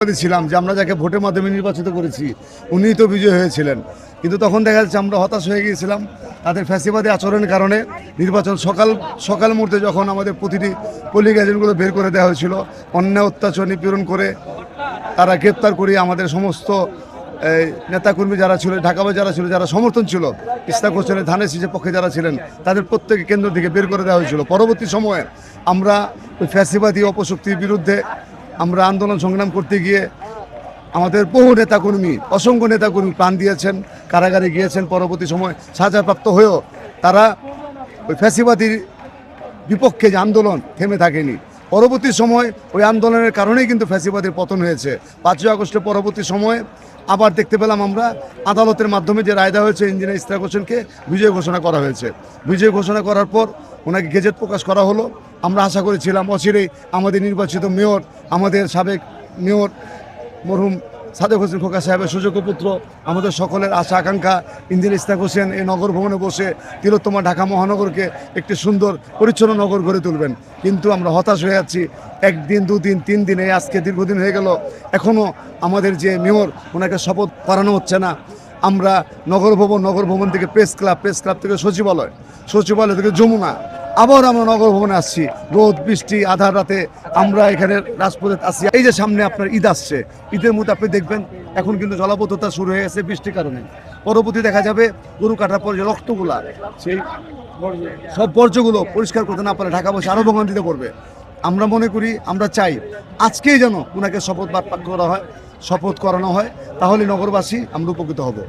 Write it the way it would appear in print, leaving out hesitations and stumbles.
ছিলাম যে আমরা যাকে ভোটের মাধ্যমে নির্বাচিত করেছি উনিই তো বিজয় হয়েছিলেন, কিন্তু তখন দেখা যাচ্ছে আমরা হতাশ হয়ে গিয়েছিলাম তাদের ফ্যাসিবাদী আচরণের কারণে। নির্বাচন সকাল মুহূর্তে যখন আমাদের প্রতিটি পোলিং এজেন্টগুলো বের করে দেওয়া হয়েছিল, অন্যায় অত্যাচার নিপীড়ন করে তারা গ্রেপ্তার করে আমাদের সমস্ত নেতাকর্মী যারা ছিল, ঢাকাবাসী যারা ছিল, যারা সমর্থন ছিল ইশতিয়াক হোসেনের ধানের শীষের পক্ষে যারা ছিলেন, তাদের প্রত্যেকে কেন্দ্র থেকে বের করে দেওয়া হয়েছিল। পরবর্তী সময়ে আমরা ওই ফ্যাসিবাদী অপশক্তির বিরুদ্ধে আমরা আন্দোলন সংগ্রাম করতে গিয়ে আমাদের বহু নেতাকর্মী, অসংখ্য নেতাকর্মী প্রাণ দিয়েছেন, কারাগারে গিয়েছেন। পরবর্তী সময় সাজাপ্রাপ্ত হয়েও তারা ওই ফ্যাসিবাদীর বিপক্ষে যে আন্দোলন থেমে থাকেনি। পরবর্তী সময় ওই আন্দোলনের কারণেই কিন্তু ফ্যাসিবাদের পতন হয়েছে। 5ই আগস্টের পরবর্তী সময়ে আবার দেখতে পেলাম আমরা আদালতের মাধ্যমে যে রায় দেওয়া হয়েছে, ইঞ্জিনিয়ার ইশতিয়াক হোসেনকে বিজয় ঘোষণা করা হয়েছে। বিজয় ঘোষণা করার পর ওনাকে গেজেট প্রকাশ করা হলো। আমরা আশা করেছিলাম অচিরেই আমাদের নির্বাচিত মেয়র, আমাদের সাবেক মেয়র মরহুম সাদেক হোসেন খোকা সাহেবের সুযোগ্য পুত্র, আমাদের সকলের আশা আকাঙ্ক্ষা ইঞ্জিনিয়ার ইশতিয়াক হোসেন এই নগর ভবনে বসে তিলোত্তমা ঢাকা মহানগরকে একটি সুন্দর পরিচ্ছন্ন নগর গড়ে তুলবেন। কিন্তু আমরা হতাশ হয়ে যাচ্ছি। 1 দিন 2 দিন 3 দিন এই আজকে দীর্ঘদিন হয়ে গেল, এখনও আমাদের যে মেয়র ওনাকে শপথ করানো হচ্ছে না। আমরা নগর ভবন থেকে প্রেস ক্লাব থেকে সচিবালয় থেকে যমুনা, আবার আমরা নগর ভবনে আসছি। রোদ বৃষ্টি আধার রাতে আমরা এখানে রাজপথে আসছি। এই যে সামনে আপনার ঈদ আসছে, ঈদের মধ্যে আপনি দেখবেন এখন কিন্তু জলাবদ্ধতা শুরু হয়ে গেছে বৃষ্টির কারণে। পরবর্তী দেখা যাবে গরু কাটার পর যে রক্তগুলা, সেই সব বর্জ্যগুলো পরিষ্কার করতে না পারলে ঢাকাবাসী আরও ভোগান্তিতে পড়বে। আমরা মনে করি, আমরা চাই আজকেই যেন ওনাকে শপথ করানো হয়, তাহলে নগরবাসী আমরা উপকৃত হব।